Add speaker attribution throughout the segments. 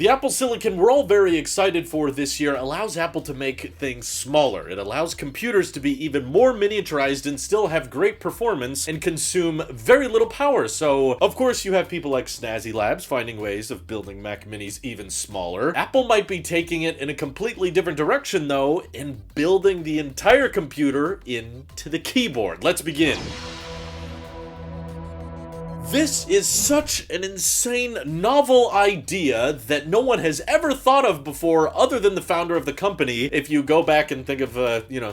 Speaker 1: The Apple Silicon we're all very excited for this year allows Apple to make things smaller. It allows computers to be even more miniaturized and still have great performance and consume very little power. So, of course, you have people like Snazzy Labs finding ways of building Mac Minis even smaller. Apple might be taking it in a completely different direction, though, in building the entire computer into the keyboard. Let's begin. This is such an insane, novel idea that no one has ever thought of before other than the founder of the company. If you go back and think of,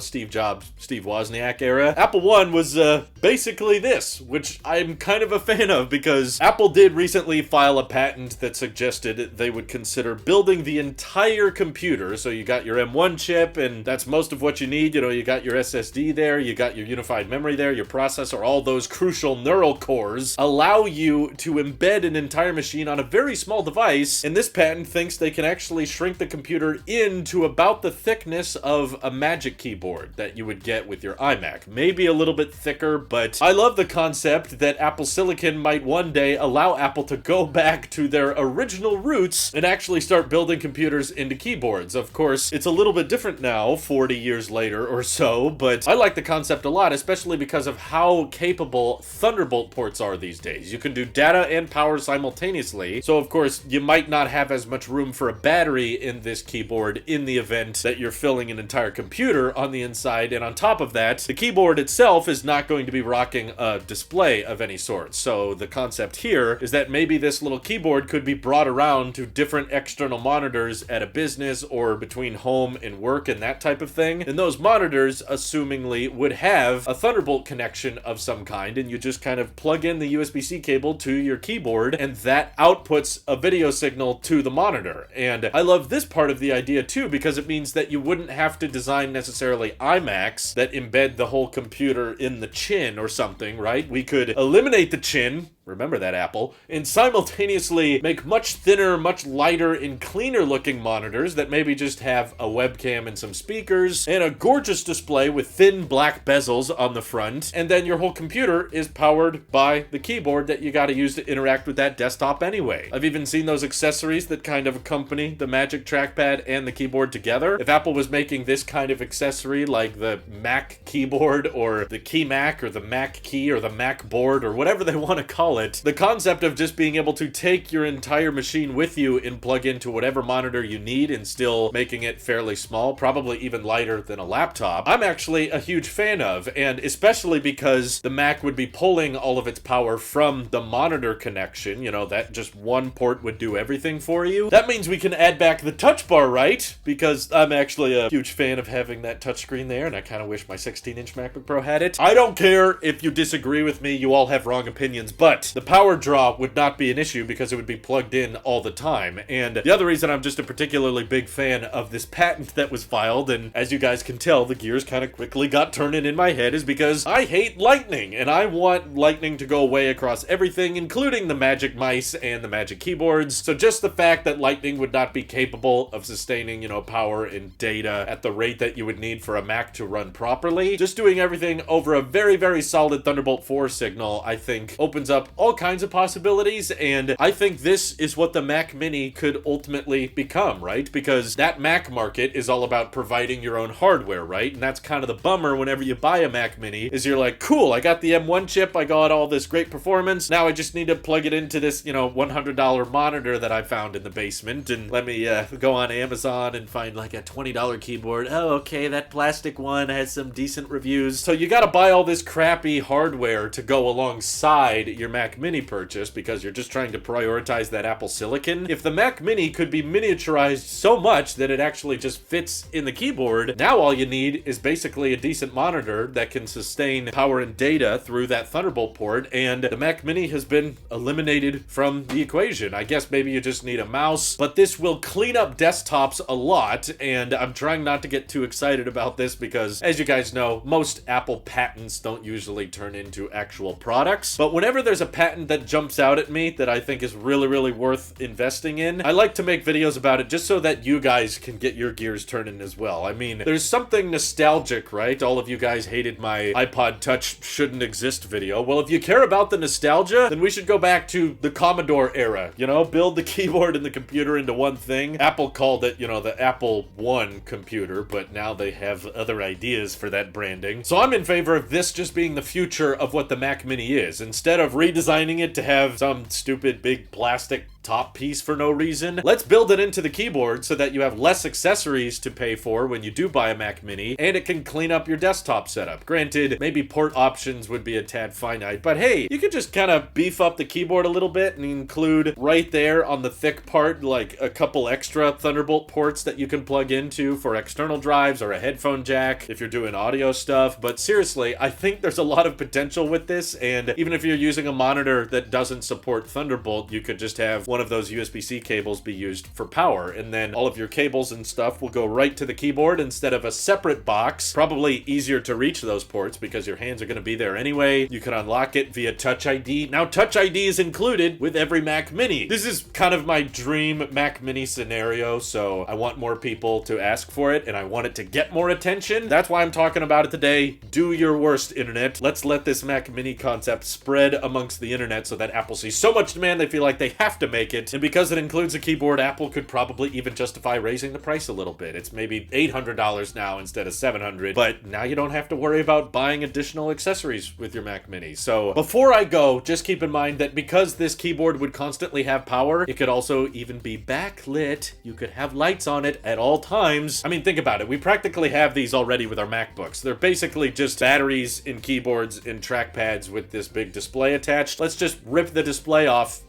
Speaker 1: Steve Jobs, Steve Wozniak era, Apple One was basically this, which I'm kind of a fan of because Apple did recently file a patent that suggested they would consider building the entire computer. So you got your M1 chip, and that's most of what you need. You got your SSD there, you got your unified memory there, your processor, all those crucial neural cores allow you to embed an entire machine on a very small device, and this patent thinks they can actually shrink the computer into about the thickness of a Magic Keyboard that you would get with your iMac. Maybe a little bit thicker, but I love the concept that Apple Silicon might one day allow Apple to go back to their original roots and actually start building computers into keyboards. Of course, it's a little bit different now, 40 years later or so, but I like the concept a lot, especially because of how capable Thunderbolt ports are these days. You can do data and power simultaneously, so of course you might not have as much room for a battery in this keyboard in the event that you're filling an entire computer on the inside, and on top of that, the keyboard itself is not going to be rocking a display of any sort. So the concept here is that maybe this little keyboard could be brought around to different external monitors at a business or between home and work and that type of thing, and those monitors assumingly would have a Thunderbolt connection of some kind, and you just kind of plug in the USB-C cable to your keyboard, and that outputs a video signal to the monitor. And I love this part of the idea too, because it means that you wouldn't have to design necessarily iMacs that embed the whole computer in the chin or something, right? We could eliminate the chin, remember that, Apple, and simultaneously make much thinner, much lighter, and cleaner looking monitors that maybe just have a webcam and some speakers and a gorgeous display with thin black bezels on the front, and then your whole computer is powered by the keyboard that you gotta use to interact with that desktop anyway. I've even seen those accessories that kind of accompany the Magic Trackpad and the keyboard together. If Apple was making this kind of accessory like the Mac keyboard or the Key Mac or the Mac Key or the Mac board or whatever they want to call it, the concept of just being able to take your entire machine with you and plug into whatever monitor you need and still making it fairly small, probably even lighter than a laptop, I'm actually a huge fan of, and especially because the Mac would be pulling all of its power from the monitor connection, that just one port would do everything for you. That means we can add back the touch bar, right? Because I'm actually a huge fan of having that touchscreen there, and I kind of wish my 16-inch MacBook Pro had it. I don't care if you disagree with me, you all have wrong opinions, but the power draw would not be an issue because it would be plugged in all the time. And the other reason I'm just a particularly big fan of this patent that was filed, and as you guys can tell, the gears kind of quickly got turning in my head, is because I hate Lightning, and I want Lightning to go away across everything, including the Magic Mice and the Magic Keyboards. So just the fact that Lightning would not be capable of sustaining, power and data at the rate that you would need for a Mac to run properly, just doing everything over a very, very solid Thunderbolt 4 signal, I think opens up all kinds of possibilities, and I think this is what the Mac Mini could ultimately become, right? Because that Mac market is all about providing your own hardware, right? And that's kind of the bummer whenever you buy a Mac Mini, is you're like, cool, I got the M1 chip, I got all this great performance, now I just need to plug it into this, $100 monitor that I found in the basement, and let me go on Amazon and find like a $20 keyboard. Oh, okay, that plastic one has some decent reviews. So you gotta buy all this crappy hardware to go alongside your Mac Mini purchase because you're just trying to prioritize that Apple Silicon. If the Mac Mini could be miniaturized so much that it actually just fits in the keyboard, now all you need is basically a decent monitor that can sustain power and data through that Thunderbolt port, and the Mac Mini has been eliminated from the equation. I guess maybe you just need a mouse, but this will clean up desktops a lot, and I'm trying not to get too excited about this because, as you guys know, most Apple patents don't usually turn into actual products, but whenever there's a patent that jumps out at me that I think is really, really worth investing in, I like to make videos about it just so that you guys can get your gears turning as well. I mean, there's something nostalgic, right? All of you guys hated my iPod Touch shouldn't exist video. Well, if you care about the nostalgia, then we should go back to the Commodore era, you know? Build the keyboard and the computer into one thing. Apple called it, you know, the Apple I computer, but now they have other ideas for that branding. So I'm in favor of this just being the future of what the Mac Mini is. Instead of redesigning it to have some stupid big plastic top piece for no reason, let's build it into the keyboard so that you have less accessories to pay for when you do buy a Mac Mini, and it can clean up your desktop setup. Granted, maybe port options would be a tad finite, but hey, you could just kind of beef up the keyboard a little bit and include right there on the thick part like a couple extra Thunderbolt ports that you can plug into for external drives or a headphone jack if you're doing audio stuff. But seriously, I think there's a lot of potential with this, and even if you're using a monitor that doesn't support Thunderbolt, you could just have one of those USB-C cables be used for power, and then all of your cables and stuff will go right to the keyboard instead of a separate box. Probably easier to reach those ports because your hands are going to be there anyway. You can unlock it via Touch ID. Now Touch ID is included with every Mac Mini. This is kind of my dream Mac Mini scenario, so I want more people to ask for it, and I want it to get more attention. That's why I'm talking about it today. Do your worst, internet. Let's let this Mac Mini concept spread amongst the internet so that Apple sees so much demand they feel like they have to make it. And because it includes a keyboard, Apple could probably even justify raising the price a little bit. It's maybe $800 now instead of $700, but now you don't have to worry about buying additional accessories with your Mac Mini. So before I go, just keep in mind that because this keyboard would constantly have power, it could also even be backlit. You could have lights on it at all times. I mean, think about it. We practically have these already with our MacBooks. They're basically just batteries in keyboards and trackpads with this big display attached. Let's just rip the display off.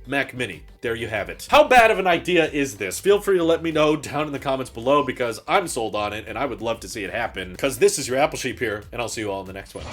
Speaker 1: Mac Mini. There you have it. How bad of an idea is this? Feel free to let me know down in the comments below because I'm sold on it and I would love to see it happen. Because this is your Apple Sheep here, and I'll see you all in the next one.